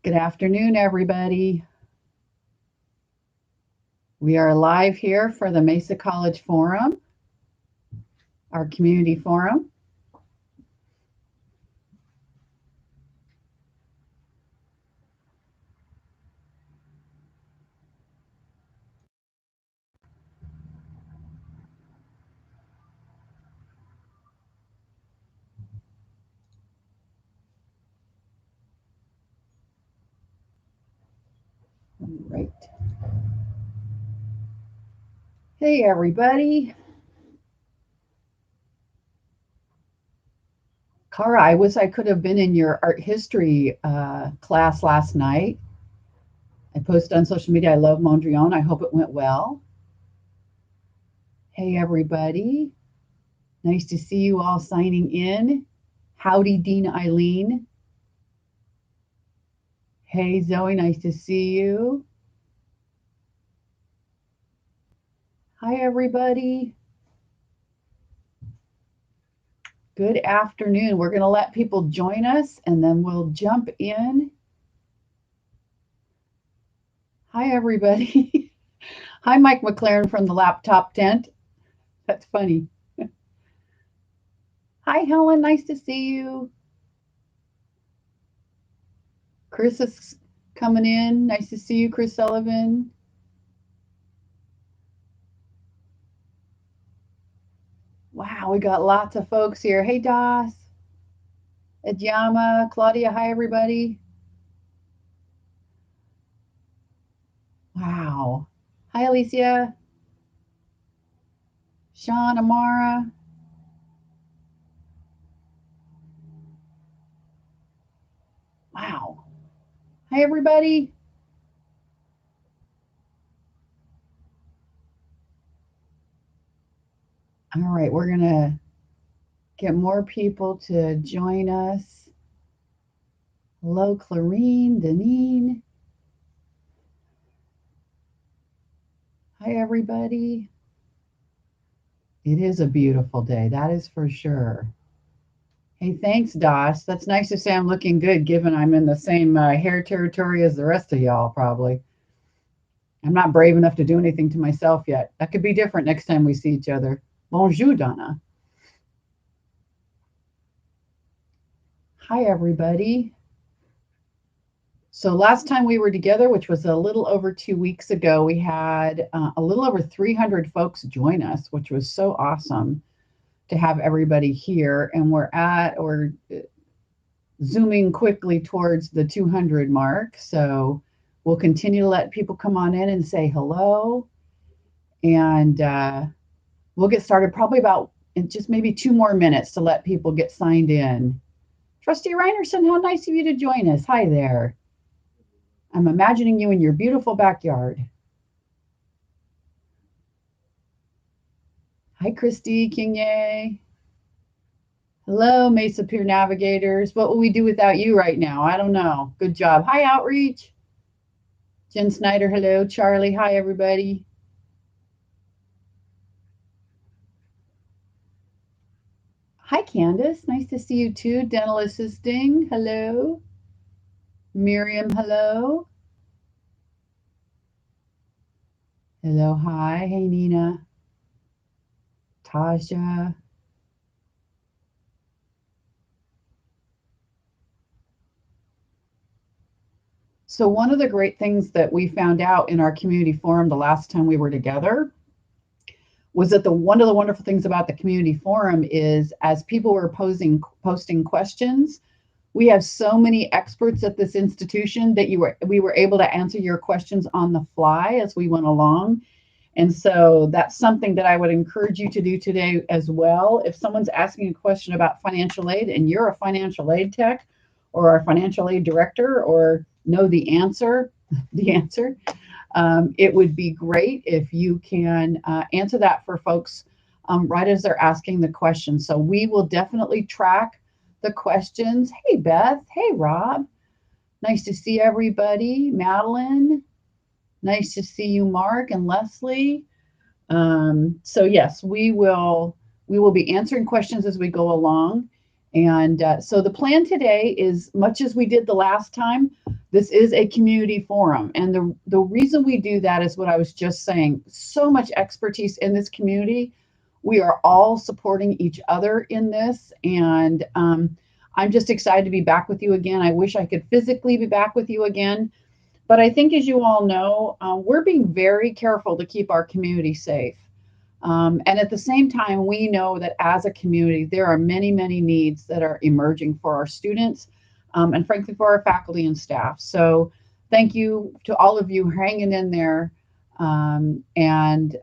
Good afternoon, everybody. We are live here for the Mesa College Forum, our community forum. Right. Hey, everybody. Cara, I wish I could have been in your art history class last night. I posted on social media, I love Mondrian. I hope it went well. Hey, everybody. Nice to see you all signing in. Howdy, Dean Eileen. Hey, Zoe, nice to see you. Hi, everybody. Good afternoon. We're going to let people join us and then we'll jump in. Hi, everybody. Hi, Mike McLaren from the laptop tent. That's funny. Hi, Helen. Nice to see you. Chris is coming in. Nice to see you, Chris Sullivan. Wow, we got lots of folks here. Hey, Das, Adiyama, Claudia. Hi, everybody. Wow. Hi, Alicia. Sean, Amara. Wow. Hi, everybody. All right, we're going to get more people to join us. Hello, Clarine, Deneen. Hi, everybody. It is a beautiful day, that is for sure. Hey, thanks, Das. That's nice to say I'm looking good, given I'm in the same hair territory as the rest of y'all, probably. I'm not brave enough to do anything to myself yet. That could be different next time we see each other. Bonjour, Donna. Hi, everybody. So last time we were together, which was a little over 2 weeks ago, we had a little over 300 folks join us, which was so awesome to have everybody here. And we're zooming quickly towards the 200 mark. So we'll continue to let people come on in and say hello. And we'll get started probably about in just maybe 2 more minutes to let people get signed in. Trustee Reinerson, how nice of you to join us. Hi there. I'm imagining you in your beautiful backyard. Hi, Christy Kinye. Hello, Mesa Peer Navigators. What will we do without you right now? I don't know. Good job. Hi, Outreach. Jen Snyder, hello. Charlie, hi, everybody. Hi, Candace. Nice to see you too. Dental Assisting, hello. Miriam, hello. Hello, hi. Hey, Nina. Tasha. So one of the great things that we found out in our community forum the last time we were together was that one of the wonderful things about the community forum is as people were posting questions, we have so many experts at this institution that we were able to answer your questions on the fly as we went along. And so that's something that I would encourage you to do today as well. If someone's asking a question about financial aid and you're a financial aid tech or a financial aid director or know the answer, it would be great if you can answer that for folks right as they're asking the question. So we will definitely track the questions. Hey, Beth. Hey, Rob. Nice to see everybody. Madeline. Nice to see you, Mark and Leslie. So yes, we will be answering questions as we go along. And so the plan today is, much as we did the last time, this is a community forum. And the reason we do that is what I was just saying. So much expertise in this community. We are all supporting each other in this. And I'm just excited to be back with you again. I wish I could physically be back with you again. But I think, as you all know, we're being very careful to keep our community safe. And at the same time, we know that as a community, there are many, many needs that are emerging for our students and frankly for our faculty and staff. So thank you to all of you hanging in there. And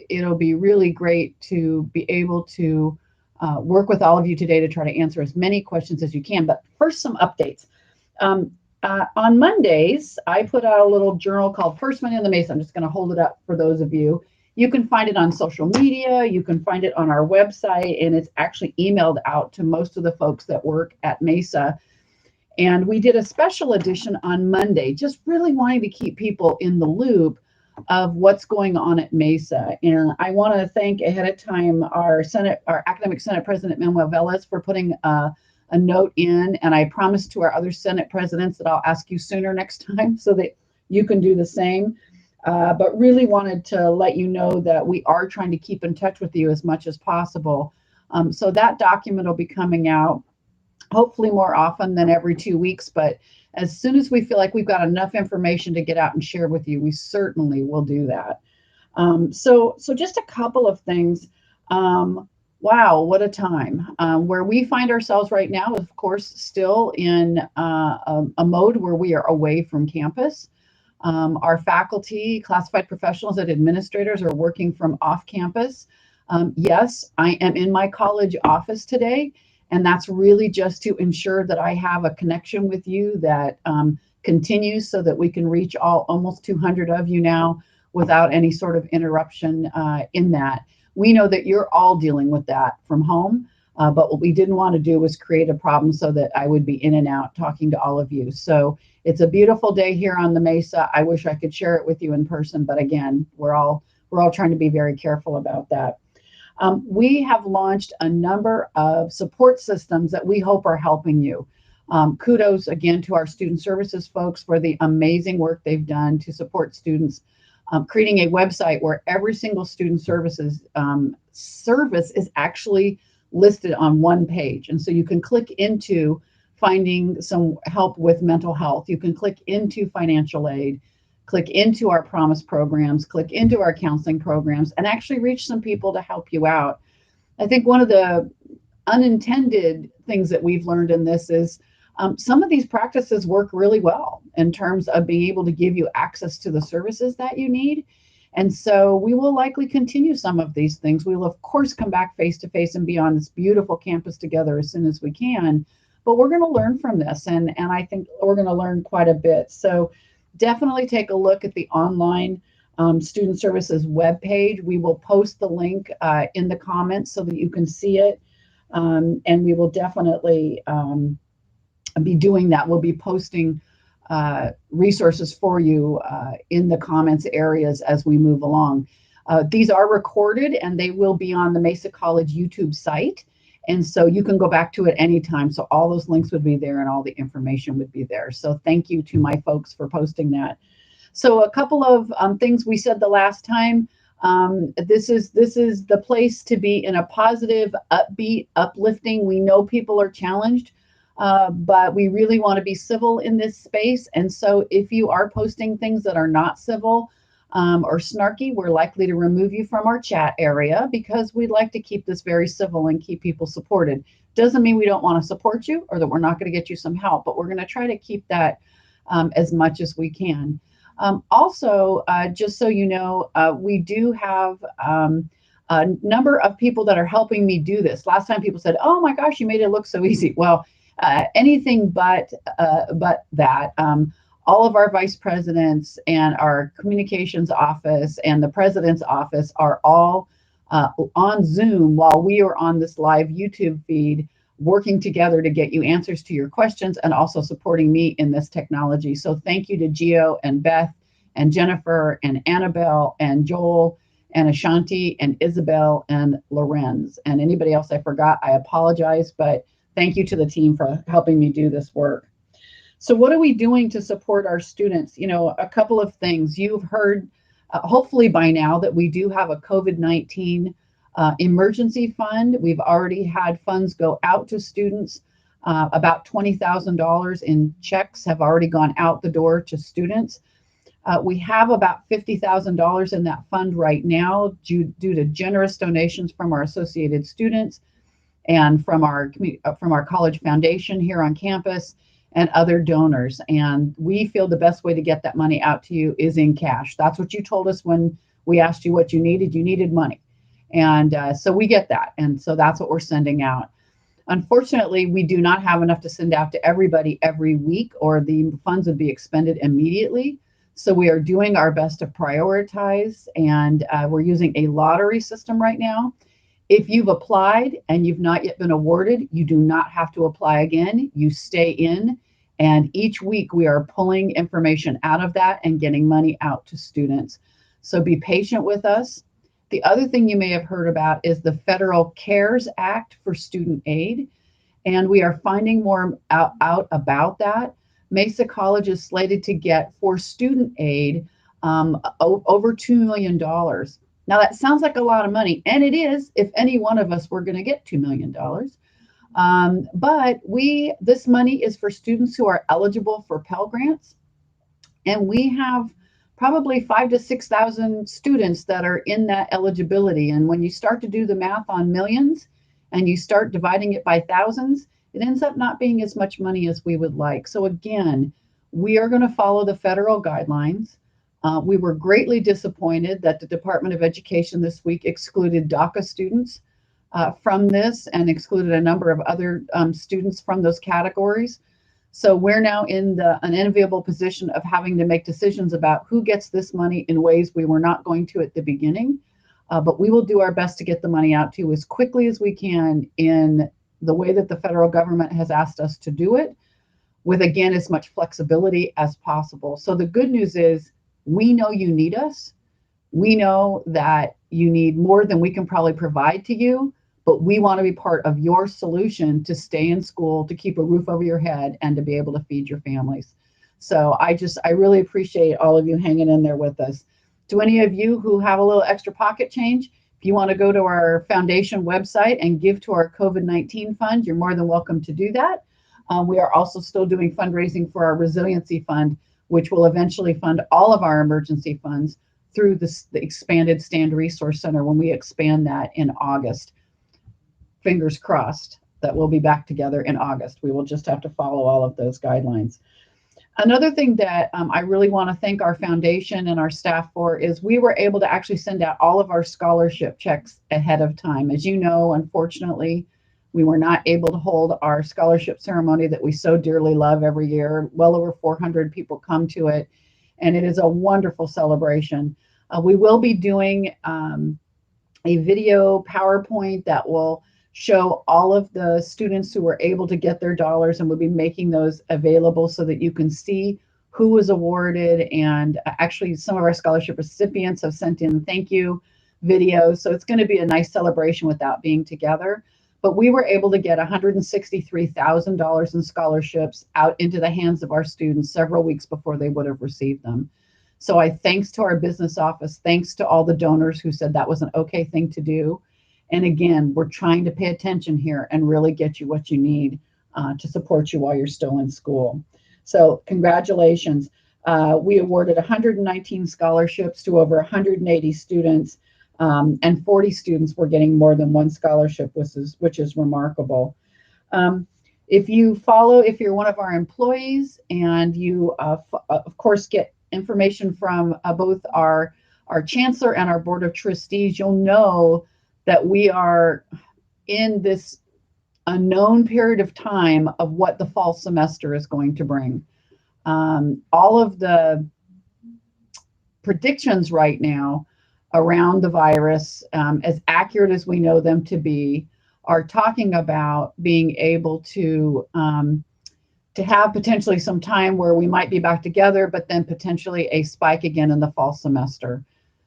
it'll be really great to be able to work with all of you today to try to answer as many questions as you can. But first, some updates. On Mondays, I put out a little journal called First Monday in the Mesa. I'm just going to hold it up for those of you. You can find it on social media. You can find it on our website, and it's actually emailed out to most of the folks that work at Mesa. And we did a special edition on Monday, just really wanting to keep people in the loop of what's going on at Mesa. And I want to thank ahead of time our Academic Senate President Manuel Velez for putting a note in. And I promised to our other Senate presidents that I'll ask you sooner next time so that you can do the same. But really wanted to let you know that we are trying to keep in touch with you as much as possible. So that document will be coming out hopefully more often than every 2 weeks. But as soon as we feel like we've got enough information to get out and share with you, we certainly will do that. So just a couple of things. Wow, what a time. Where we find ourselves right now is, of course, still in a mode where we are away from campus. Our faculty, classified professionals, and administrators are working from off campus. Yes, I am in my college office today, and that's really just to ensure that I have a connection with you that continues so that we can reach almost 200 of you now without any sort of interruption in that. We know that you're all dealing with that from home, but what we didn't want to do was create a problem so that I would be in and out talking to all of you. So it's a beautiful day here on the Mesa. I wish I could share it with you in person, but again, we're all trying to be very careful about that. We have launched a number of support systems that we hope are helping you. Kudos again to our student services folks for the amazing work they've done to support students, creating a website where every single student services service is actually listed on one page. And so you can click into finding some help with mental health. You can click into financial aid, click into our promise programs, click into our counseling programs, and actually reach some people to help you out. I think one of the unintended things that we've learned in this is some of these practices work really well in terms of being able to give you access to the services that you need. And so we will likely continue some of these things. We will, of course, come back face to face and be on this beautiful campus together as soon as we can. But we're going to learn from this, and I think we're going to learn quite a bit. So definitely take a look at the online student services webpage. We will post the link in the comments so that you can see it. And we will definitely be doing that. We'll be posting resources for you in the comments areas as we move along. These are recorded and they will be on the Mesa College YouTube site. And so you can go back to it anytime. So all those links would be there and all the information would be there. So thank you to my folks for posting that. So a couple of things we said the last time. This is the place to be in a positive, upbeat, uplifting. We know people are challenged, but we really want to be civil in this space. And so if you are posting things that are not civil or snarky, we're likely to remove you from our chat area because we'd like to keep this very civil and keep people supported. Doesn't mean we don't want to support you or that we're not going to get you some help, but we're going to try to keep that as much as we can. Also, just so you know, we do have a number of people that are helping me do this. Last time people said, oh my gosh, you made it look so easy. Well, anything but that. All of our vice presidents and our communications office and the president's office are all on Zoom while we are on this live YouTube feed, working together to get you answers to your questions and also supporting me in this technology. So thank you to Gio and Beth and Jennifer and Annabelle and Joel and Ashanti and Isabel and Lorenze. And anybody else I forgot, I apologize, but thank you to the team for helping me do this work. So what are we doing to support our students? You know, a couple of things. You've heard, hopefully by now, that we do have a COVID-19 emergency fund. We've already had funds go out to students. About $20,000 in checks have already gone out the door to students. We have about $50,000 in that fund right now due to generous donations from our associated students and from our college foundation here on campus and other donors. And we feel the best way to get that money out to you is in cash. That's what you told us when we asked you what you needed. You needed money. And so we get that. And so that's what we're sending out. Unfortunately, we do not have enough to send out to everybody every week, or the funds would be expended immediately. So we are doing our best to prioritize, and we're using a lottery system right now. If you've applied and you've not yet been awarded, you do not have to apply again. You stay in, and each week we are pulling information out of that and getting money out to students. So be patient with us. The other thing you may have heard about is the Federal CARES Act for student aid, and we are finding more out about that. Mesa College is slated to get for student aid over $2 million. Now that sounds like a lot of money, and it is if any one of us were going to get $2 million. But this money is for students who are eligible for Pell Grants, and we have probably 5,000 to 6,000 students that are in that eligibility. And when you start to do the math on millions and you start dividing it by thousands, it ends up not being as much money as we would like. So again, we are going to follow the federal guidelines. We were greatly disappointed that the Department of Education this week excluded DACA students from this and excluded a number of other students from those categories. So we're now in an enviable position of having to make decisions about who gets this money in ways we were not going to at the beginning. But we will do our best to get the money out to you as quickly as we can in the way that the federal government has asked us to do it, with, again, as much flexibility as possible. So the good news is we know you need us. We know that you need more than we can probably provide to you, but we want to be part of your solution to stay in school, to keep a roof over your head, and to be able to feed your families. So I really appreciate all of you hanging in there with us. To any of you who have a little extra pocket change, if you want to go to our foundation website and give to our COVID-19 fund, you're more than welcome to do that. We are also still doing fundraising for our resiliency fund, which will eventually fund all of our emergency funds through the expanded Stand Resource Center when we expand that in August. Fingers crossed that we'll be back together in August. We will just have to follow all of those guidelines. Another thing that I really want to thank our foundation and our staff for is we were able to actually send out all of our scholarship checks ahead of time. As you know, unfortunately, we were not able to hold our scholarship ceremony that we so dearly love every year. Well over 400 people come to it, and it is a wonderful celebration. We will be doing a video PowerPoint that will show all of the students who were able to get their dollars, and we'll be making those available so that you can see who was awarded. And actually some of our scholarship recipients have sent in thank you videos. So it's going to be a nice celebration without being together. But we were able to get $163,000 in scholarships out into the hands of our students several weeks before they would have received them. So thanks to our business office, thanks to all the donors who said that was an okay thing to do. And again, we're trying to pay attention here and really get you what you need to support you while you're still in school. So congratulations. We awarded 119 scholarships to over 180 students, and 40 students were getting more than one scholarship, which is remarkable. If you're one of our employees and you, of course, get information from both our chancellor and our board of trustees, you'll know that we are in this unknown period of time of what the fall semester is going to bring. All of the predictions right now around the virus, as accurate as we know them to be, are talking about being able to have potentially some time where we might be back together, but then potentially a spike again in the fall semester.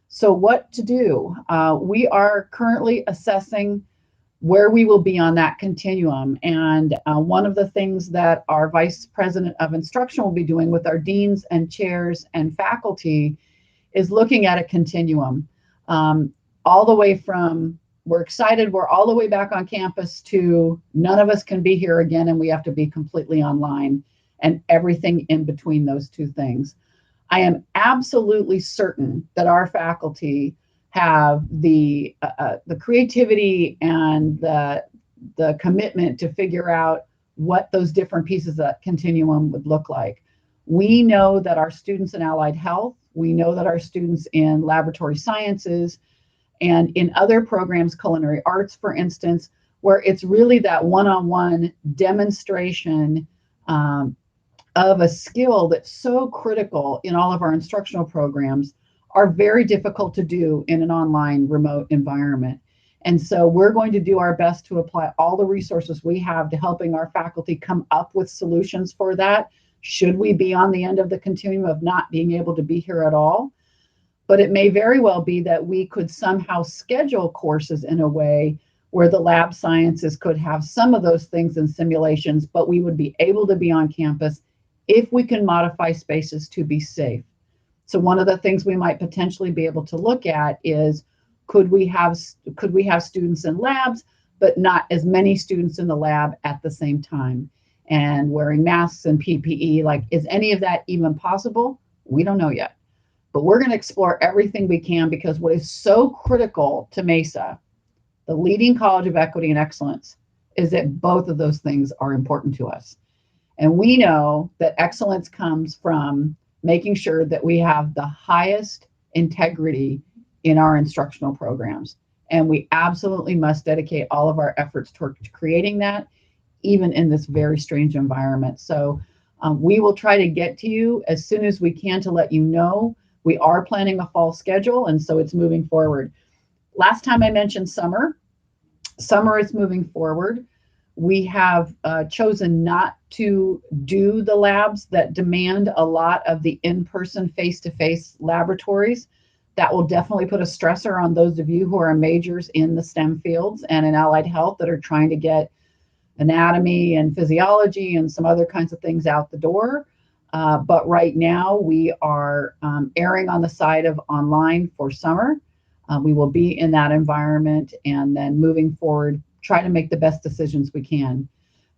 So what to do? We are currently assessing where we will be on that continuum. And one of the things that our Vice President of Instruction will be doing with our deans and chairs and faculty is looking at a continuum, all the way from we're excited, we're all the way back on campus, to none of us can be here again and we have to be completely online, and everything in between those two things. I am absolutely certain that our faculty have the creativity and the commitment to figure out what those different pieces of that continuum would look like. We know that our students in allied health, we know that our students in laboratory sciences, and in other programs, culinary arts, for instance, where it's really that one-on-one demonstration of a skill that's so critical in all of our instructional programs, are very difficult to do in an online remote environment. And so we're going to do our best to apply all the resources we have to helping our faculty come up with solutions for that, should we be on the end of the continuum of not being able to be here at all. But it may very well be that we could somehow schedule courses in a way where the lab sciences could have some of those things in simulations, but we would be able to be on campus if we can modify spaces to be safe. So one of the things we might potentially be able to look at is, could we have students in labs, but not as many students in the lab at the same time, and wearing masks and PPE? Like, is any of that even possible? We don't know yet. But we're going to explore everything we can, because what is so critical to Mesa, the leading college of equity and excellence, is that both of those things are important to us. And we know that excellence comes from making sure that we have the highest integrity in our instructional programs. And we absolutely must dedicate all of our efforts toward creating that, even in this very strange environment. So we will try to get to you as soon as we can to let you know. We are planning a fall schedule, and so it's moving forward. Last time I mentioned summer. Summer is moving forward. We have chosen not to do the labs that demand a lot of the in-person, face-to-face laboratories. That will definitely put a stressor on those of you who are majors in the STEM fields and in allied health that are trying to get anatomy and physiology and some other kinds of things out the door. But right now we are erring on the side of online for summer. We will be in that environment, and then moving forward, try to make the best decisions we can.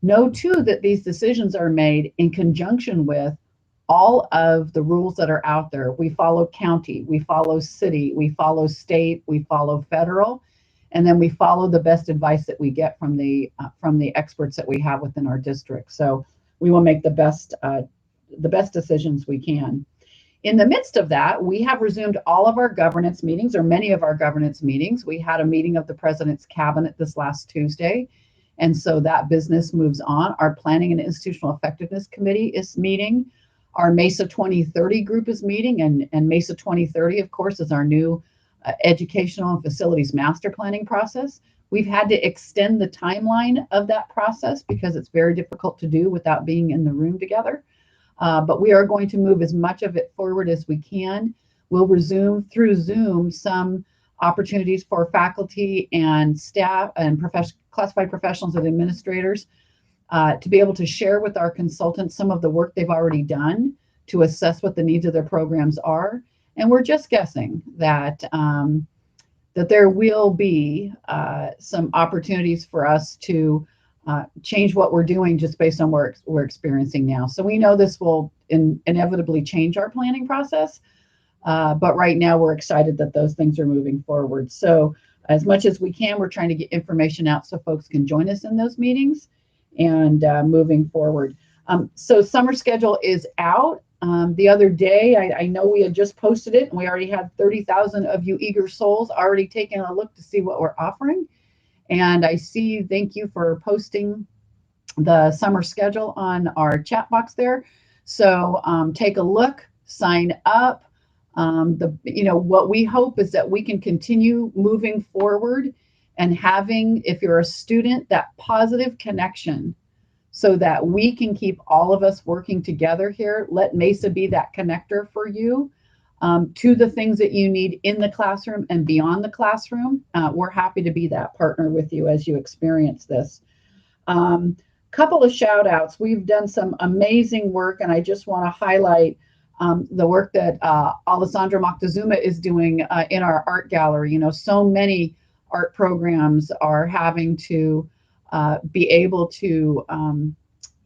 Know too that these decisions are made in conjunction with all of the rules that are out there. We follow county, we follow city, we follow state, we follow federal, and then we follow the best advice that we get from the experts that we have within our district. So we will make the best decisions we can. In the midst of that, we have resumed all of our governance meetings, or many of our governance meetings. We had a meeting of the President's Cabinet this last Tuesday, and so that business moves on. Our Planning and Institutional Effectiveness Committee is meeting. Our Mesa 2030 group is meeting, and Mesa 2030, of course, is our new educational and facilities master planning process. We've had to extend the timeline of that process because it's very difficult to do without being in the room together. But we are going to move as much of it forward as we can. We'll resume through Zoom some opportunities for faculty and staff and classified professionals and administrators to be able to share with our consultants some of the work they've already done to assess what the needs of their programs are. And we're just guessing that that there will be some opportunities for us to change what we're doing just based on what we're experiencing now. So we know this will inevitably change our planning process, but right now we're excited that those things are moving forward. So as much as we can, we're trying to get information out so folks can join us in those meetings and moving forward. So summer schedule is out. The other day, I know we had just posted it, and we already had 30,000 of you eager souls already taking a look to see what we're offering. And I see, thank you for posting the summer schedule on our chat box there. So take a look, sign up. What we hope is that we can continue moving forward and having, if you're a student, that positive connection so that we can keep all of us working together here. Let Mesa be that connector for you. to the things that you need in the classroom and beyond the classroom. We're happy to be that partner with you as you experience this. Couple of shout outs. We've done some amazing work, and I just want to highlight the work that Alessandra Moctezuma is doing in our art gallery. You know, so many art programs are having to be able to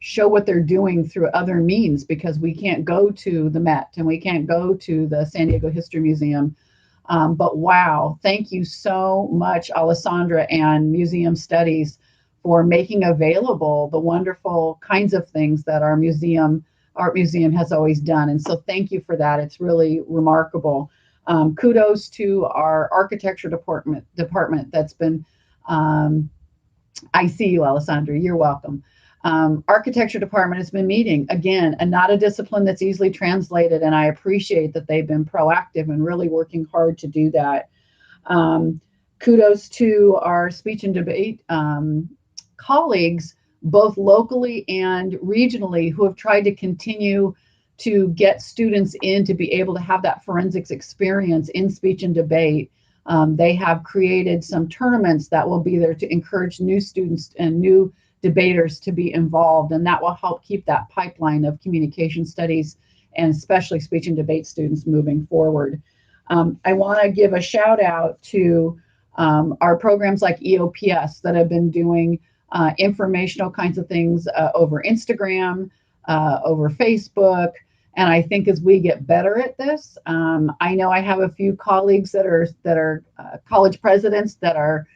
show what they're doing through other means, because we can't go to the Met and we can't go to the San Diego History Museum. But wow, thank you so much, Alessandra and Museum Studies, for making available the wonderful kinds of things that our art museum has always done. And so thank you for that. It's really remarkable. Kudos to our architecture department that's been, I see you, Alessandra, you're welcome. Architecture department has been meeting again, and not a discipline that's easily translated, and I appreciate that they've been proactive and really working hard to do that. Kudos to our speech and debate colleagues, both locally and regionally, who have tried to continue to get students in to be able to have that forensics experience in speech and debate. They have created some tournaments that will be there to encourage new students and new debaters to be involved, and that will help keep that pipeline of communication studies and especially speech and debate students moving forward. I want to give a shout out to our programs like EOPS that have been doing informational kinds of things over Instagram, over Facebook. And I think as we get better at this, I know I have a few colleagues that are college presidents that are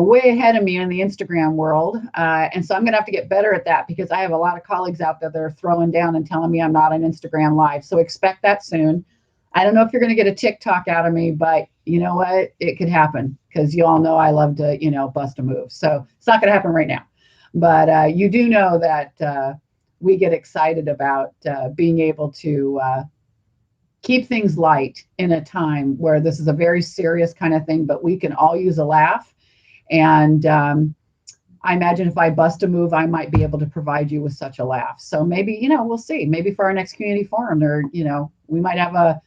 way ahead of me in the Instagram world. And so I'm going to have to get better at that, because I have a lot of colleagues out there that are throwing down and telling me I'm not on Instagram Live. So expect that soon. I don't know if you're going to get a TikTok out of me, but you know what? It could happen, because you all know I love to, bust a move. So it's not going to happen right now. But you do know that we get excited about being able to keep things light in a time where this is a very serious kind of thing, but we can all use a laugh. And I imagine if I bust a move, I might be able to provide you with such a laugh. So maybe, we'll see. Maybe for our next community forum, or, we might have a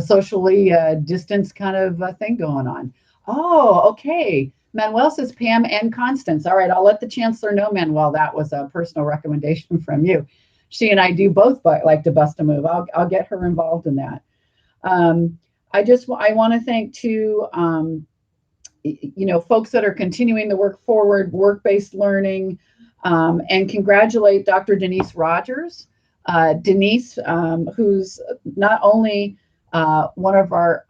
socially distanced kind of thing going on. Oh, okay. Manuel says Pam and Constance. All right, I'll let the chancellor know, Manuel, that was a personal recommendation from you. She and I do both like to bust a move. I'll get her involved in that. I want to thank too, folks that are continuing to work forward, work-based learning, and congratulate Dr. Denise Rogers. Denise, who's not only one of our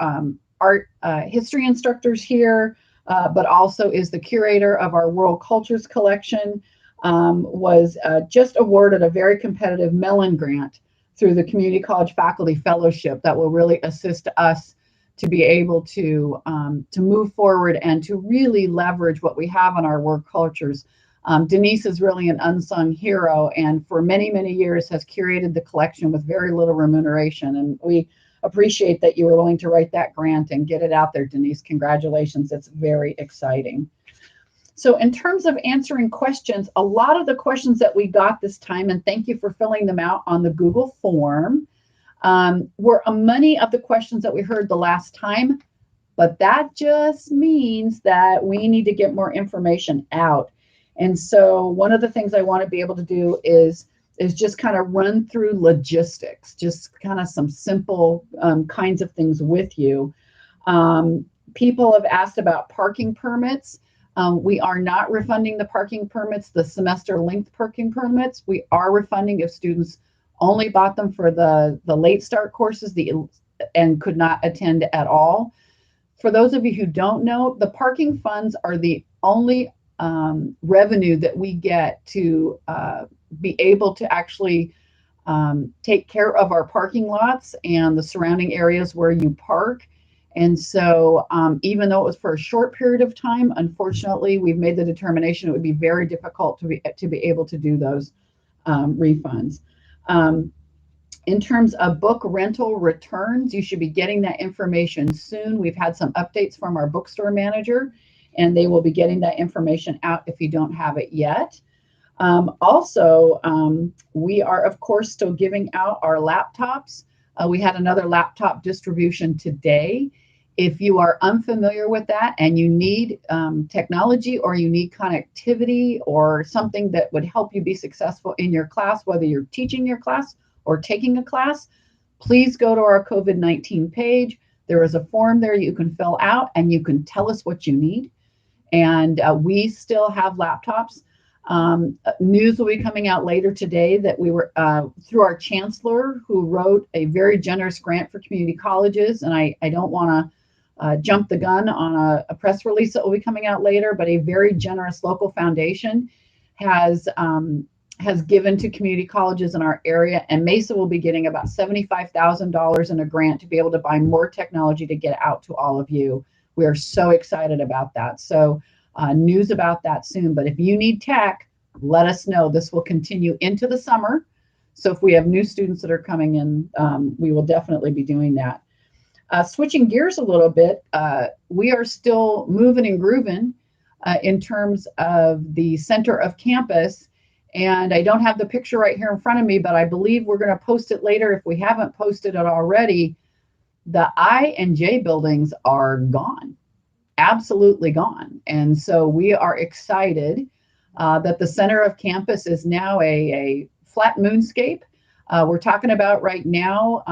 art history instructors here, but also is the curator of our World Cultures collection, was just awarded a very competitive Mellon grant through the Community College Faculty Fellowship that will really assist us to be able to move forward and to really leverage what we have in our world cultures. Denise is really an unsung hero, and for many, many years has curated the collection with very little remuneration. And we appreciate that you were willing to write that grant and get it out there, Denise. Congratulations. It's very exciting. So in terms of answering questions, a lot of the questions that we got this time, and thank you for filling them out on the Google form, were many of the questions that we heard the last time, but that just means that we need to get more information out. And so one of the things I want to be able to do is just kind of run through logistics, just kind of some simple kinds of things with you. People have asked about parking permits. We are not refunding the parking permits, the semester length parking permits. We are refunding if students only bought them for the late start courses and could not attend at all. For those of you who don't know, the parking funds are the only revenue that we get to be able to actually take care of our parking lots and the surrounding areas where you park. And so even though it was for a short period of time, unfortunately, we've made the determination it would be very difficult to be able to do those refunds. In terms of book rental returns, you should be getting that information soon. We've had some updates from our bookstore manager, and they will be getting that information out if you don't have it yet. Also, we are, of course, still giving out our laptops. We had another laptop distribution today. If you are unfamiliar with that and you need technology, or you need connectivity or something that would help you be successful in your class, whether you're teaching your class or taking a class, please go to our COVID-19 page. There is a form there you can fill out and you can tell us what you need. And we still have laptops. News will be coming out later today that we were through our chancellor, who wrote a very generous grant for community colleges. And I don't want to jump the gun on a press release that will be coming out later, but a very generous local foundation has given to community colleges in our area, and Mesa will be getting about $75,000 in a grant to be able to buy more technology to get out to all of you. We are so excited about that. So news about that soon. But if you need tech, let us know. This will continue into the summer. So if we have new students that are coming in, we will definitely be doing that. Switching gears a little bit, we are still moving and grooving in terms of the center of campus. And I don't have the picture right here in front of me, but I believe we're going to post it later if we haven't posted it already. The I and J buildings are gone, absolutely gone. And so we are excited that the center of campus is now a flat moonscape. We're talking about right now,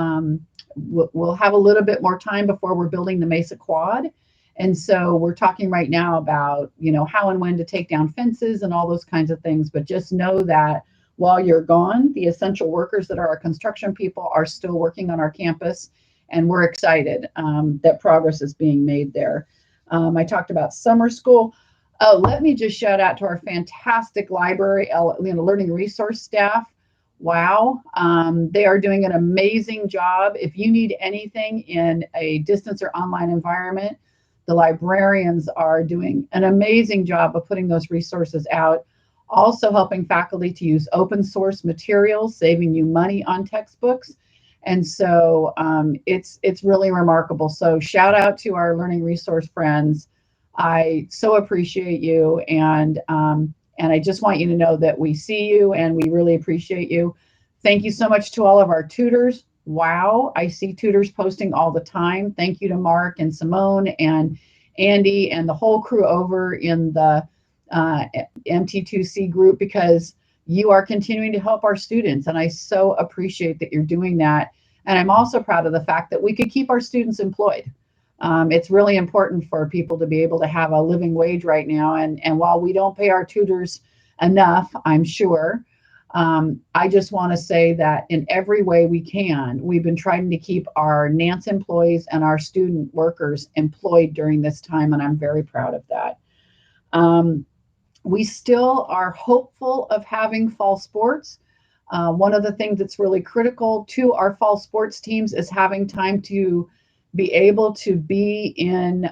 we'll have a little bit more time before we're building the Mesa Quad. And so we're talking right now about, how and when to take down fences and all those kinds of things. But just know that while you're gone, the essential workers that are our construction people are still working on our campus. And we're excited that progress is being made there. I talked about summer school. Oh, let me just shout out to our fantastic library, learning resource staff. Wow, they are doing an amazing job. If you need anything in a distance or online environment, the librarians are doing an amazing job of putting those resources out, also helping faculty to use open source materials, saving you money on textbooks. And so it's really remarkable. So shout out to our learning resource friends. I so appreciate you. And I just want you to know that we see you and we really appreciate you. Thank you so much to all of our tutors. Wow, I see tutors posting all the time. Thank you to Mark and Simone and Andy and the whole crew over in the MT2C group, because you are continuing to help our students. And I so appreciate that you're doing that. And I'm also proud of the fact that we could keep our students employed. It's really important for people to be able to have a living wage right now. And while we don't pay our tutors enough, I'm sure, I just want to say that in every way we can, we've been trying to keep our NANCE employees and our student workers employed during this time, and I'm very proud of that. We still are hopeful of having fall sports. One of the things that's really critical to our fall sports teams is having time to be able to be in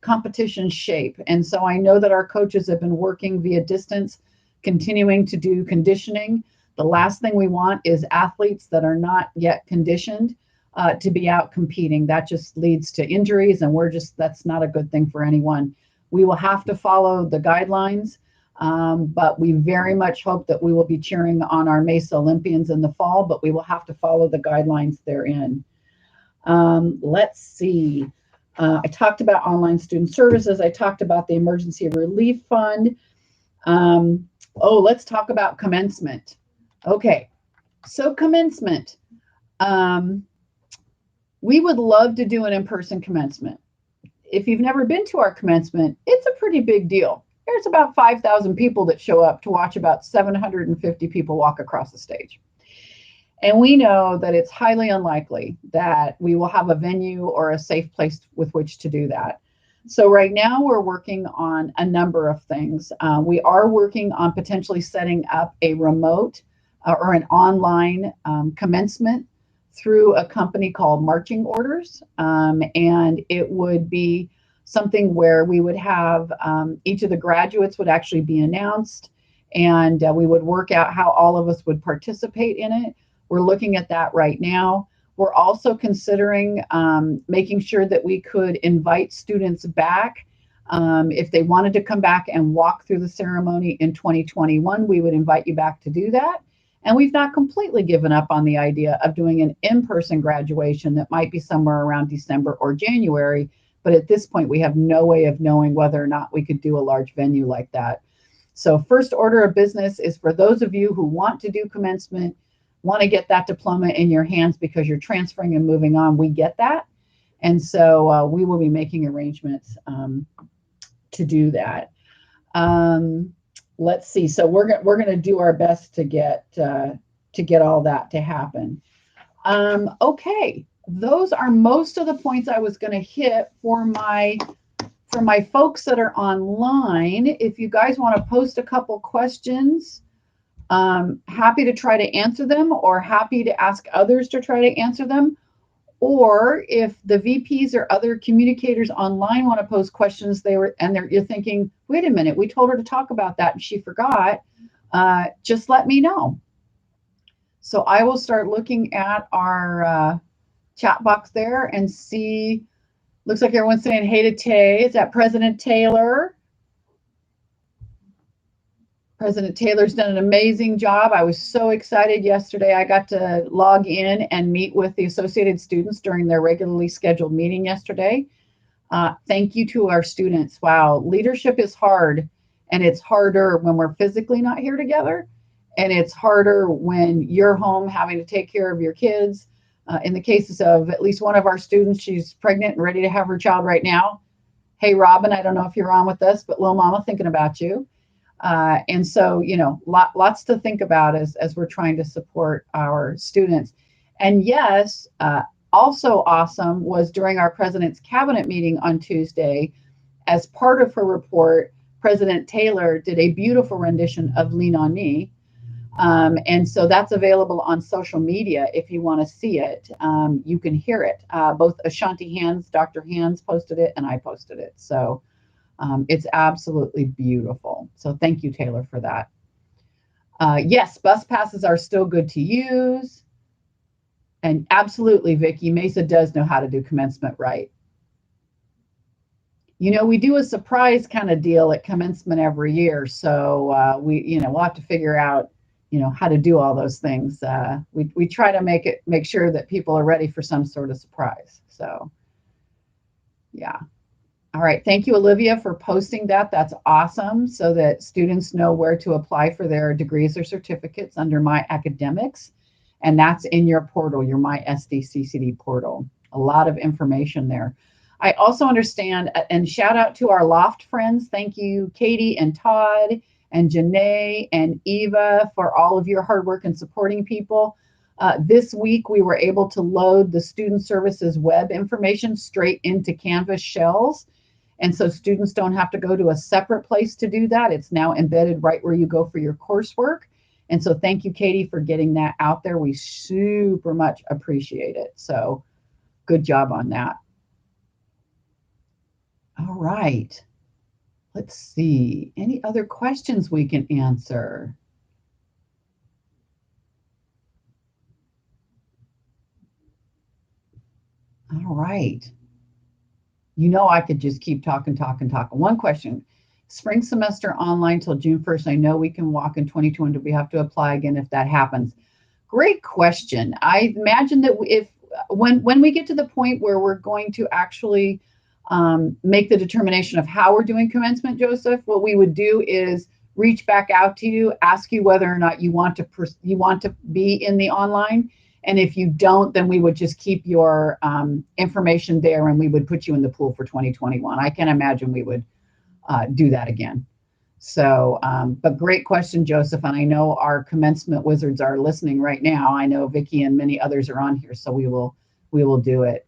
competition shape. And so I know that our coaches have been working via distance, continuing to do conditioning. The last thing we want is athletes that are not yet conditioned to be out competing. That just leads to injuries, and that's not a good thing for anyone. We will have to follow the guidelines, but we very much hope that we will be cheering on our Mesa Olympians in the fall, but we will have to follow the guidelines therein. Let's see. I talked about online student services. I talked about the Emergency Relief Fund. Let's talk about commencement. Okay, so commencement. We would love to do an in-person commencement. If you've never been to our commencement, it's a pretty big deal. There's about 5,000 people that show up to watch about 750 people walk across the stage. And we know that it's highly unlikely that we will have a venue or a safe place with which to do that. So right now we're working on a number of things. We are working on potentially setting up a remote or an online commencement through a company called Marching Orders. And it would be something where we would have each of the graduates would actually be announced, and we would work out how all of us would participate in it. We're looking at that right now. We're also considering making sure that we could invite students back. If they wanted to come back and walk through the ceremony in 2021, we would invite you back to do that. And we've not completely given up on the idea of doing an in-person graduation that might be somewhere around December or January. But at this point, we have no way of knowing whether or not we could do a large venue like that. So first order of business is for those of you who want to do commencement, want to get that diploma in your hands because you're transferring and moving on. We get that. And so we will be making arrangements to do that. Let's see. So we're going to do our best to get all that to happen. Okay, those are most of the points I was going to hit for my folks that are online. If you guys want to post a couple questions, happy to try to answer them, or happy to ask others to try to answer them. Or if the VPs or other communicators online want to post questions, you're thinking, wait a minute, we told her to talk about that and she forgot, just let me know. So I will start looking at our chat box there and see. Looks like everyone's saying hey to Tay. Is that President Taylor? President Taylor's done an amazing job. I was so excited yesterday. I got to log in and meet with the associated students during their regularly scheduled meeting yesterday. Thank you to our students. Wow, leadership is hard, and it's harder when we're physically not here together, and it's harder when you're home having to take care of your kids. In the cases of at least one of our students, she's pregnant and ready to have her child right now. Hey, Robin, I don't know if you're on with us, but little mama thinking about you. And so, lots to think about as we're trying to support our students. And yes, also awesome was during our President's Cabinet meeting on Tuesday, as part of her report, President Taylor did a beautiful rendition of Lean on Me. And so that's available on social media if you want to see it. You can hear it. Both Ashanti Hands, Dr. Hands posted it, and I posted it. So it's absolutely beautiful. So thank you, Taylor, for that. Yes, bus passes are still good to use. And absolutely, Vicki, Mesa does know how to do commencement right. We do a surprise kind of deal at commencement every year. So we'll have to figure out, how to do all those things. We try to make sure that people are ready for some sort of surprise. So, yeah. All right. Thank you, Olivia, for posting that. That's awesome, so that students know where to apply for their degrees or certificates under My Academics. And that's in your portal, your My SDCCD portal. A lot of information there. I also understand, and shout out to our Loft friends. Thank you, Katie and Todd and Janae and Eva, for all of your hard work and supporting people. This week, we were able to load the Student Services web information straight into Canvas shells. And so students don't have to go to a separate place to do that. It's now embedded right where you go for your coursework. And so thank you, Katie, for getting that out there. We super much appreciate it. So good job on that. All right. Let's see. Any other questions we can answer? All right. I could just keep talking. One question. Spring semester online till June 1st. I know we can walk in 2020. Do we have to apply again if that happens? Great question. I imagine that when we get to the point where we're going to actually make the determination of how we're doing commencement, Joseph, what we would do is reach back out to you, ask you whether or not you want to be in the online. And if you don't, then we would just keep your information there and we would put you in the pool for 2021. I can imagine we would do that again. So, but great question, Joseph. And I know our commencement wizards are listening right now. I know Vicki and many others are on here, so we will do it.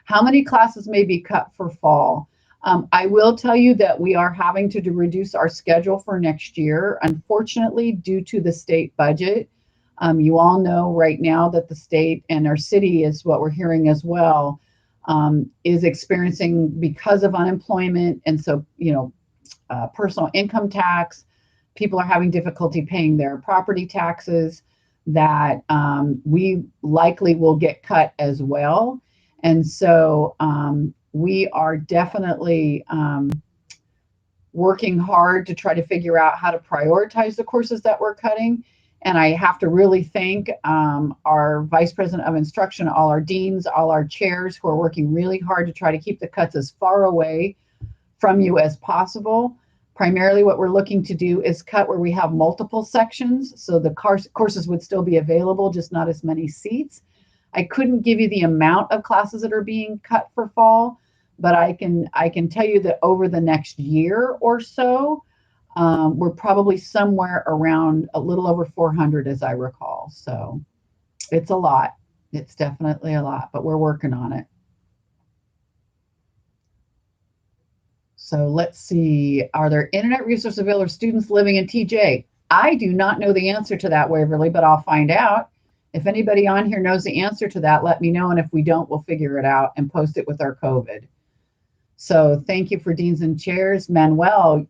How many classes may be cut for fall? I will tell you that we are having to reduce our schedule for next year, unfortunately, due to the state budget. You all know right now that the state and our city, is what we're hearing as well, is experiencing, because of unemployment, and so, personal income tax, people are having difficulty paying their property taxes, that we likely will get cut as well. And so we are definitely working hard to try to figure out how to prioritize the courses that we're cutting. And I have to really thank our Vice President of Instruction, all our deans, all our chairs who are working really hard to try to keep the cuts as far away from you as possible. Primarily what we're looking to do is cut where we have multiple sections, so the courses would still be available, just not as many seats. I couldn't give you the amount of classes that are being cut for fall, but I can tell you that over the next year or so, we're probably somewhere around a little over 400, as I recall. So it's a lot. It's definitely a lot, but we're working on it. So let's see. Are there internet resources available for students living in TJ? I do not know the answer to that, Waverly, but I'll find out. If anybody on here knows the answer to that, let me know. And if we don't, we'll figure it out and post it with our COVID. So thank you for deans and chairs. Manuel,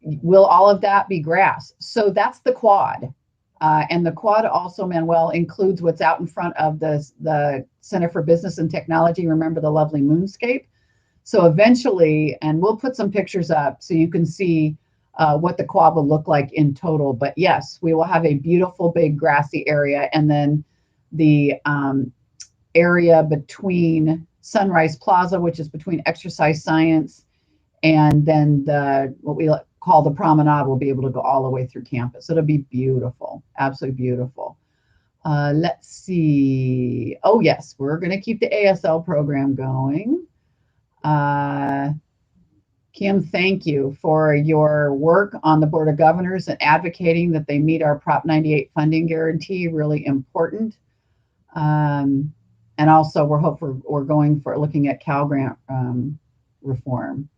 will all of that be grass? So that's the quad. And the quad also, Manuel, includes what's out in front of the Center for Business and Technology. Remember the lovely moonscape? So eventually, and we'll put some pictures up so you can see what the quad will look like in total. But yes, we will have a beautiful big grassy area. And then the area between Sunrise Plaza, which is between Exercise Science, and then what we call the promenade, will be able to go all the way through campus. It'll be beautiful, absolutely beautiful. Let's see. Oh, yes, we're going to keep the ASL program going. Kim, thank you for your work on the Board of Governors and advocating that they meet our Prop 98 funding guarantee, really important. And also we're going for looking at Cal Grant reform.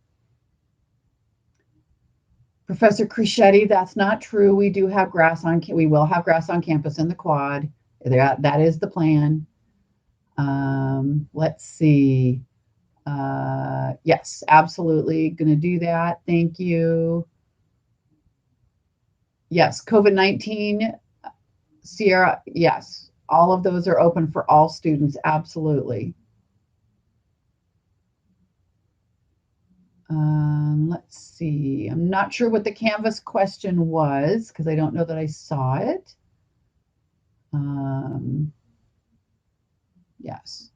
Professor Crescetti, that's not true. We do have grass we will have grass on campus in the quad. That is the plan. Let's see. Yes, absolutely going to do that. Thank you. Yes, COVID-19, Sierra, yes, all of those are open for all students, absolutely. Let's see. I'm not sure what the Canvas question was because I don't know that I saw it. Yes.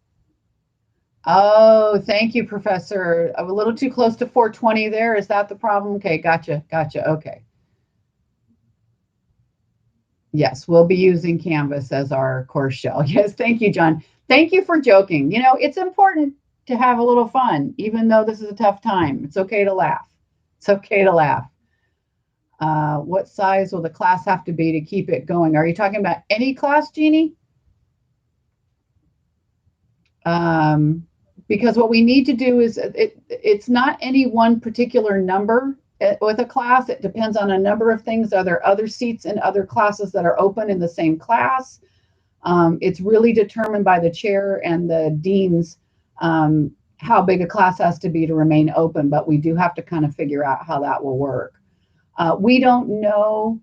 Oh, thank you, Professor. I'm a little too close to 420 there. Is that the problem? Okay, gotcha. Okay. Yes, we'll be using Canvas as our course shell. Yes, thank you, John. Thank you for joking. You know, it's important to have a little fun, even though this is a tough time. It's okay to laugh. It's okay to laugh. What size will the class have to be to keep it going? Are you talking about any class, Jeannie? Because what we need to do is, it's not any one particular number with a class. It depends on a number of things. Are there other seats in other classes that are open in the same class? It's really determined by the chair and the deans how big a class has to be to remain open, but we do have to kind of figure out how that will work. We don't know.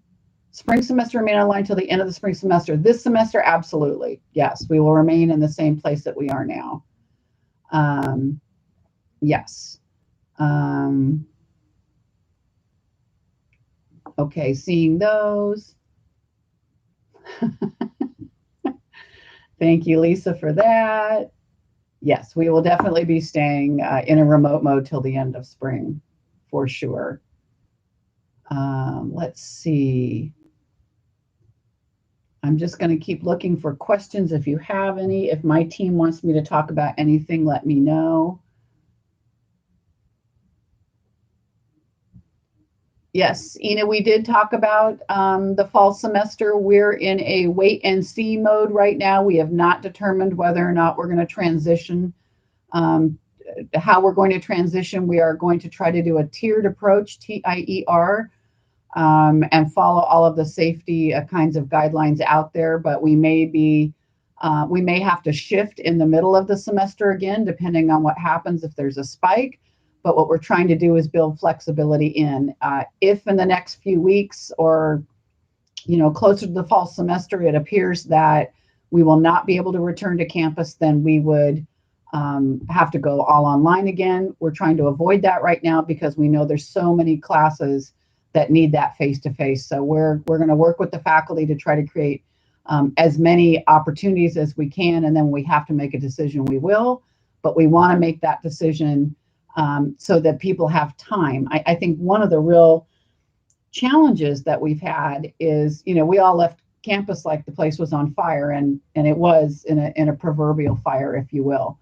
Spring semester remain online till the end of the spring semester. This semester, absolutely. Yes, we will remain in the same place that we are now. Yes. Okay, seeing those. Thank you, Lisa, for that. Yes, we will definitely be staying in a remote mode till the end of spring, for sure. Let's see. I'm just going to keep looking for questions if you have any. If my team wants me to talk about anything, let me know. Yes, Ina, we did talk about the fall semester. We're in a wait and see mode right now. We have not determined whether or not we're going to transition, how we're going to transition. We are going to try to do a tiered approach, TIER, and follow all of the safety kinds of guidelines out there. But we may have to shift in the middle of the semester again, depending on what happens if there's a spike. But what we're trying to do is build flexibility in. If in the next few weeks or, closer to the fall semester, it appears that we will not be able to return to campus, then we would have to go all online again. We're trying to avoid that right now because we know there's so many classes that need that face-to-face. So we're going to work with the faculty to try to create as many opportunities as we can, and then we have to make a decision, we will, but we want to make that decision so that people have time. I think one of the real challenges that we've had is, we all left campus like the place was on fire, and it was in a proverbial fire, if you will.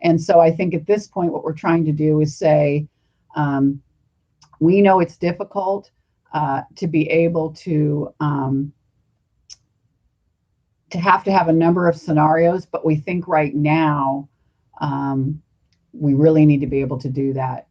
And so I think at this point, what we're trying to do is say, we know it's difficult to be able to have a number of scenarios, but we think right now we really need to be able to do that.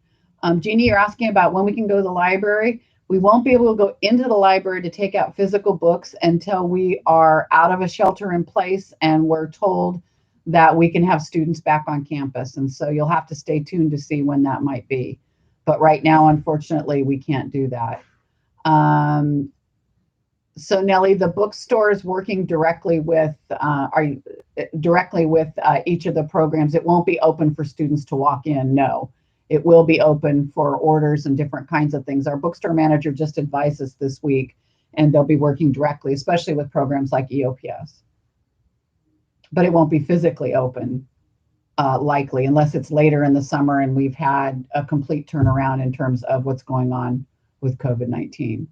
Jeannie, you're asking about when we can go to the library. We won't be able to go into the library to take out physical books until we are out of a shelter in place and we're told that we can have students back on campus. And so you'll have to stay tuned to see when that might be. But right now, unfortunately, we can't do that. So Nellie, the bookstore is working directly with each of the programs. It won't be open for students to walk in. No, it will be open for orders and different kinds of things. Our bookstore manager just advised us this week, and they'll be working directly, especially with programs like EOPS. But it won't be physically open, likely, unless it's later in the summer and we've had a complete turnaround in terms of what's going on with COVID-19.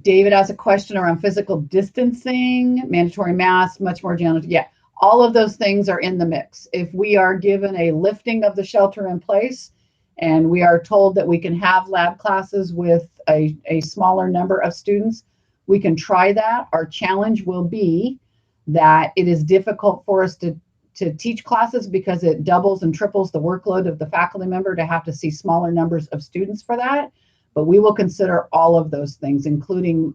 David has a question around physical distancing, mandatory masks, much more general. Yeah, all of those things are in the mix. If we are given a lifting of the shelter in place and we are told that we can have lab classes with a smaller number of students, we can try that. Our challenge will be that it is difficult for us to teach classes because it doubles and triples the workload of the faculty member to have to see smaller numbers of students for that. But we will consider all of those things, including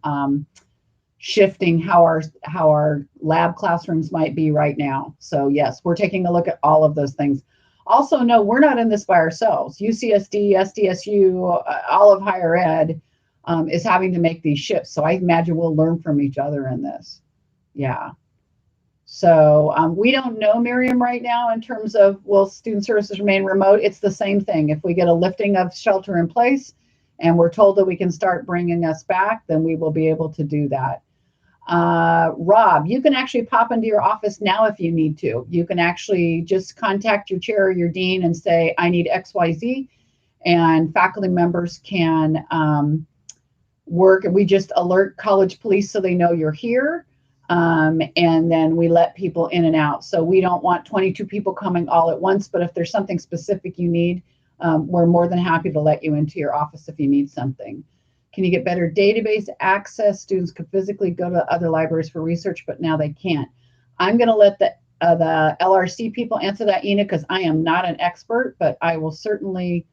shifting how our lab classrooms might be right now. So yes, we're taking a look at all of those things. Also, no, we're not in this by ourselves. UCSD, SDSU, all of higher ed is having to make these shifts. So I imagine we'll learn from each other in this. Yeah. So we don't know, Miriam, right now in terms of will student services remain remote? It's the same thing. If we get a lifting of shelter in place, and we're told that we can start bringing us back, then we will be able to do that. Rob, you can actually pop into your office now if you need to. You can actually just contact your chair or your dean and say, I need XYZ, and faculty members can work. We just alert college police so they know you're here, and then we let people in and out. So we don't want 22 people coming all at once, but if there's something specific you need, we're more than happy to let you into your office if you need something. Can you get better database access? Students could physically go to other libraries for research, but now they can't. I'm going to let the LRC people answer that, Ina, because I am not an expert, but I will certainly,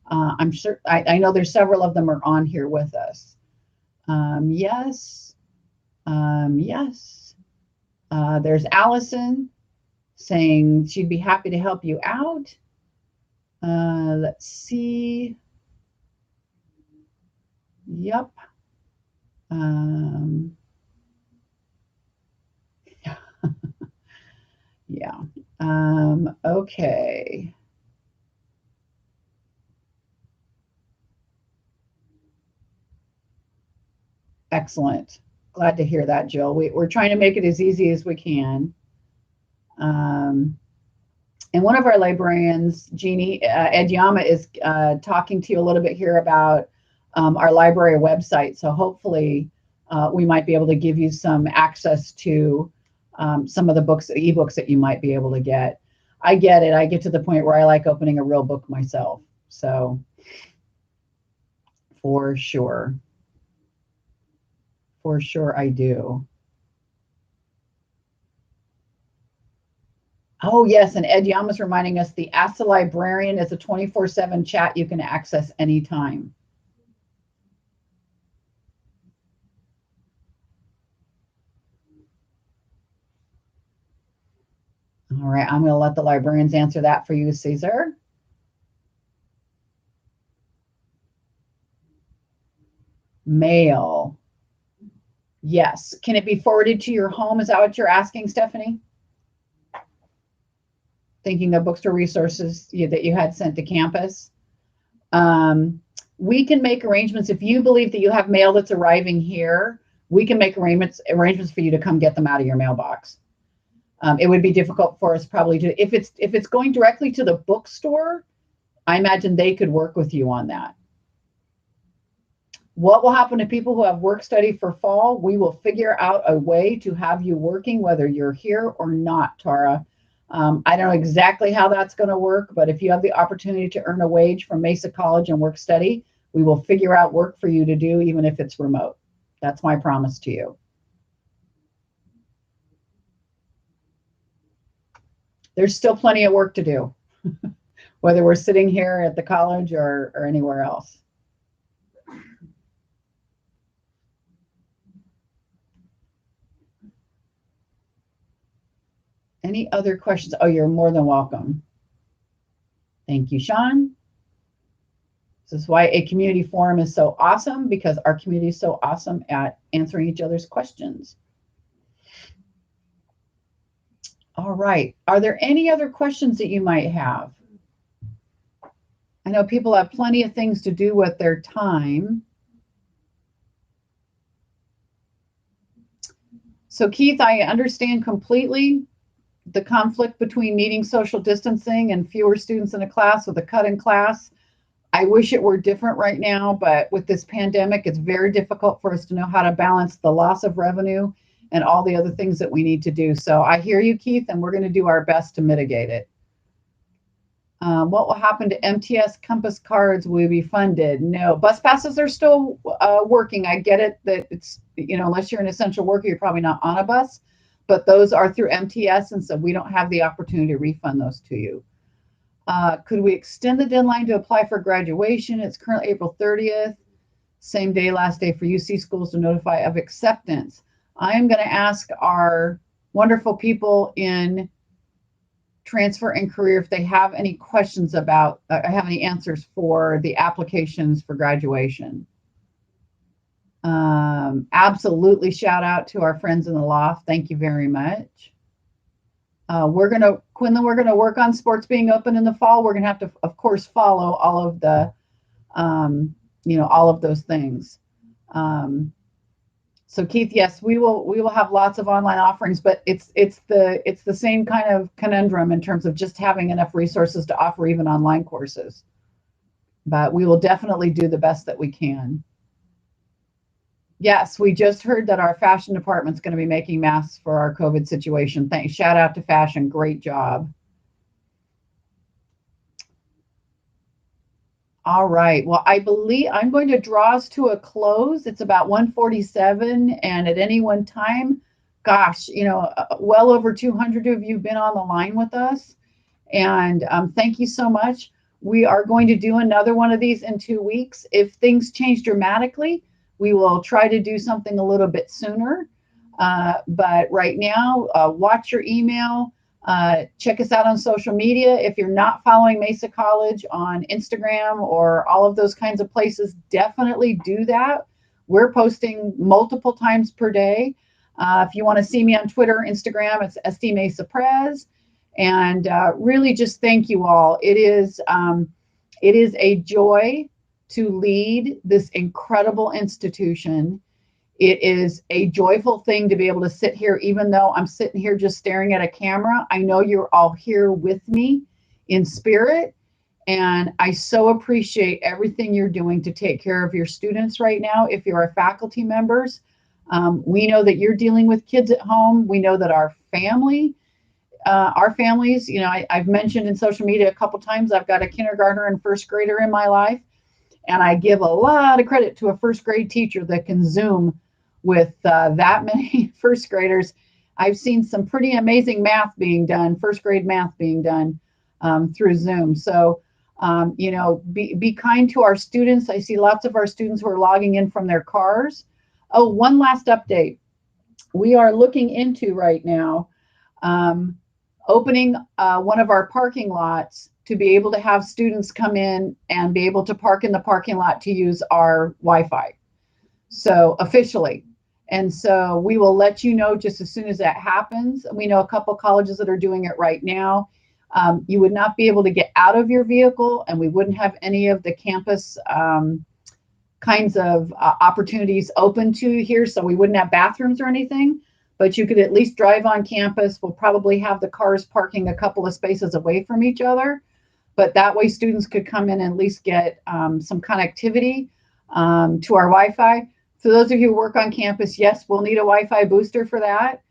I'm sure, I know there's several of them are on here with us. Yes. There's Allison saying she'd be happy to help you out. Let's see. Yep. Yeah. Okay. Excellent. Glad to hear that, Jill. We're trying to make it as easy as we can. And one of our librarians, Jeannie, Ed Yama, is talking to you a little bit here about our library website. So hopefully we might be able to give you some access to some of the books, ebooks that you might be able to get. I get it. I get to the point where I like opening a real book myself. So for sure. For sure I do. Oh, yes, and Ed Yama's reminding us the Ask the Librarian is a 24/7 chat you can access anytime. All right, I'm going to let the librarians answer that for you, Caesar. Mail. Yes. Can it be forwarded to your home? Is that what you're asking, Stephanie? Thinking of bookstore resources that you had sent to campus. We can make arrangements. If you believe that you have mail that's arriving here, we can make arrangements for you to come get them out of your mailbox. It would be difficult for us probably to, if it's going directly to the bookstore, I imagine they could work with you on that. What will happen to people who have work study for fall? We will figure out a way to have you working whether you're here or not, Tara. I don't know exactly how that's going to work, but if you have the opportunity to earn a wage from Mesa College and work study, we will figure out work for you to do, even if it's remote. That's my promise to you. There's still plenty of work to do, whether we're sitting here at the college or anywhere else. Any other questions? Oh, you're more than welcome. Thank you, Sean. This is why a community forum is so awesome, because our community is so awesome at answering each other's questions. All right. Are there any other questions that you might have? I know people have plenty of things to do with their time. So Keith, I understand completely the conflict between needing social distancing and fewer students in a class with a cut in class. I wish it were different right now, but with this pandemic, it's very difficult for us to know how to balance the loss of revenue and all the other things that we need to do. So I hear you, Keith, and we're going to do our best to mitigate it. What will happen to MTS Compass cards? Will be funded? No, bus passes are still working. I get it that it's, unless you're an essential worker, you're probably not on a bus, but those are through MTS, and so we don't have the opportunity to refund those to you. Could we extend the deadline to apply for graduation? It's currently April 30th, same day, last day for UC schools to notify of acceptance. I am going to ask our wonderful people in transfer and career if they have any questions about, have any answers for the applications for graduation. Absolutely shout out to our friends in the loft. Thank you very much. Quinlan, we're going to work on sports being open in the fall. We're going to have to, of course, follow all of the, all of those things. So Keith, yes, we will have lots of online offerings, but it's the same kind of conundrum in terms of just having enough resources to offer even online courses. But we will definitely do the best that we can. Yes, we just heard that our fashion department's going to be making masks for our COVID situation. Thanks. Shout out to fashion. Great job. All right. Well, I believe I'm going to draw us to a close. It's about 1:47, and at any one time, gosh, well over 200 of you have been on the line with us. And thank you so much. We are going to do another one of these in 2 weeks. If things change dramatically, we will try to do something a little bit sooner. But right now, watch your email. Check us out on social media. If you're not following Mesa College on Instagram or all of those kinds of places, definitely do that. We're posting multiple times per day. If you want to see me on Twitter, Instagram, it's SD Mesa Prez. And really just thank you all. It is a joy to lead this incredible institution. It is a joyful thing to be able to sit here, even though I'm sitting here just staring at a camera. I know you're all here with me in spirit, and I so appreciate everything you're doing to take care of your students right now. If you're our faculty members, we know that you're dealing with kids at home. We know that our families, I've mentioned in social media a couple times, I've got a kindergartner and first grader in my life. And I give a lot of credit to a first grade teacher that can Zoom with that many first graders. I've seen some pretty amazing math being done, first grade math being done through Zoom. So, be kind to our students. I see lots of our students who are logging in from their cars. Oh, one last update. We are looking into right now opening one of our parking lots to be able to have students come in and be able to park in the parking lot to use our Wi-Fi. So officially. And so we will let you know just as soon as that happens. We know a couple colleges that are doing it right now. You would not be able to get out of your vehicle, and we wouldn't have any of the campus kinds of opportunities open to you here. So we wouldn't have bathrooms or anything, but you could at least drive on campus. We'll probably have the cars parking a couple of spaces away from each other, but that way students could come in and at least get some connectivity to our Wi-Fi. For those of you who work on campus, yes, we'll need a Wi-Fi booster for that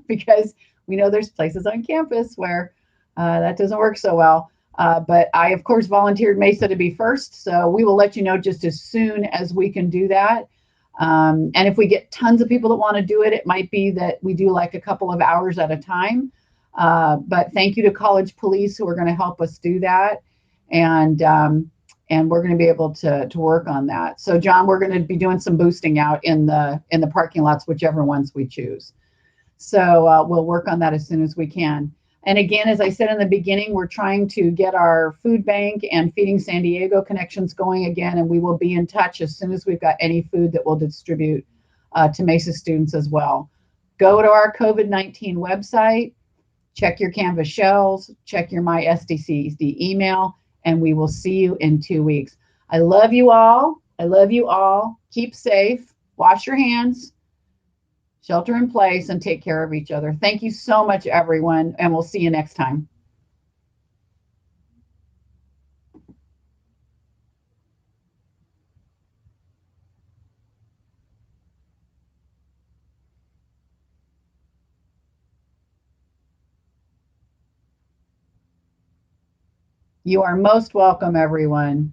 because we know there's places on campus where that doesn't work so well. But I, of course, volunteered Mesa to be first, so we will let you know just as soon as we can do that. And if we get tons of people that want to do it, it might be that we do like a couple of hours at a time. But thank you to College Police who are going to help us do that. And we're going to be able to work on that. So, John, we're going to be doing some boosting out in the parking lots, whichever ones we choose. So we'll work on that as soon as we can. And again, as I said in the beginning, we're trying to get our food bank and Feeding San Diego connections going again, and we will be in touch as soon as we've got any food that we'll distribute to Mesa students as well. Go to our COVID-19 website, check your Canvas shells, check your My SDCD email, and we will see you in 2 weeks. I love you all. I love you all. Keep safe. Wash your hands. Shelter in place, and take care of each other. Thank you so much, everyone, and we'll see you next time. You are most welcome, everyone.